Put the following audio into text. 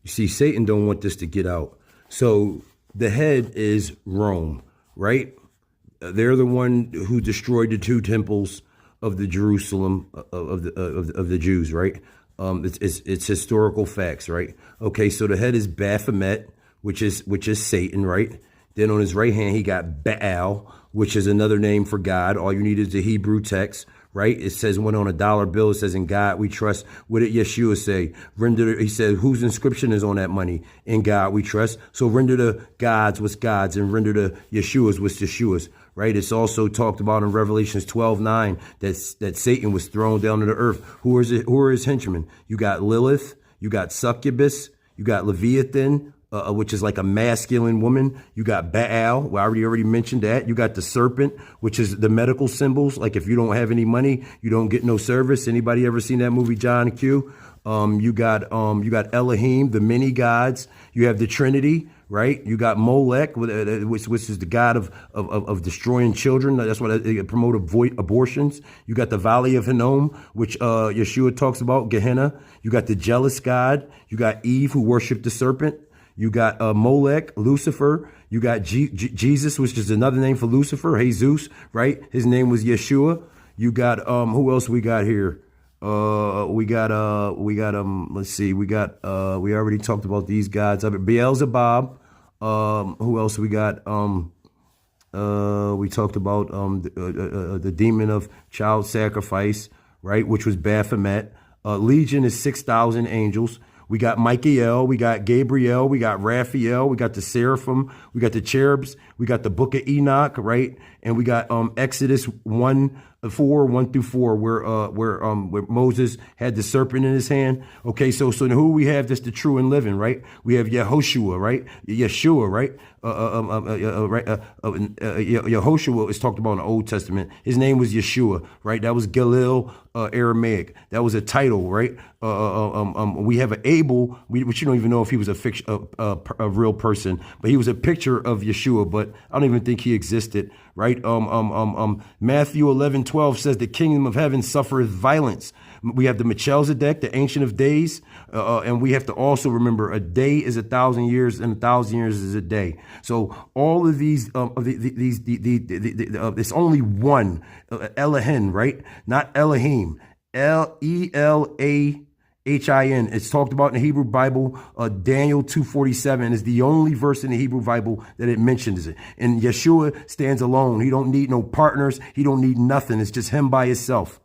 You see, Satan don't want this to get out. So the head is Rome, right? They're the one who destroyed the two temples of the Jerusalem of the Jews, right? It's historical facts, right? Okay, so the head is Baphomet, which is Satan, right? Then on his right hand he got Baal, which is another name for God. All you need is the Hebrew text, right? It says when on a dollar bill, it says in God we trust. What did Yeshua say? He said, whose inscription is on that money? In God we trust. So render to God's what's God's and render to Yeshua's what's Yeshua's, right? It's also talked about in Revelations 12:9 that Satan was thrown down to the earth. Who are his henchmen? You got Lilith, you got Succubus, you got Leviathan, which is like a masculine woman. You got Baal. Well, I already mentioned that. You got the serpent, which is the medical symbols. Like if you don't have any money, you don't get no service. Anybody ever seen that movie, John Q? You got Elohim, the many gods. You have the Trinity, right? You got Molech, which is the god of destroying children. That's why they promote abortions. You got the Valley of Hinnom, which Yeshua talks about, Gehenna. You got the jealous god. You got Eve, who worshipped the serpent. You got Molech, Lucifer. You got Jesus, which is another name for Lucifer, Jesus, right? His name was Yeshua. You got who else we got here? Let's see, we already talked about these gods. Beelzebub. Who else we got? We talked about the demon of child sacrifice, right? Which was Baphomet. Legion is 6,000 angels. We got Michael, we got Gabriel, we got Raphael, we got the seraphim, we got the cherubs, we got the book of Enoch, right? And we got Exodus 1:4, where Moses had the serpent in his hand. Okay, so who we have that's the true and living, right? We have Yehoshua, right? Yeshua, right? Yehoshua is talked about in the Old Testament. His name was Yeshua, right? That was Galil, Aramaic. That was a title, right? We have an Abel, which you don't even know if he was a real person, but he was a picture of Yeshua, but I don't even think he existed, right? Matthew 11:12 says the kingdom of heaven suffereth violence. We have the Melchizedek, the Ancient of Days, and we have to also remember a day is 1,000 years and 1,000 years is a day. So all of these, it's only one, Elohim, right? Not Elohim, Elohim. It's talked about in the Hebrew Bible. Daniel 2:47 is the only verse in the Hebrew Bible that it mentions it. And Yeshua stands alone. He don't need no partners. He don't need nothing. It's just him by himself.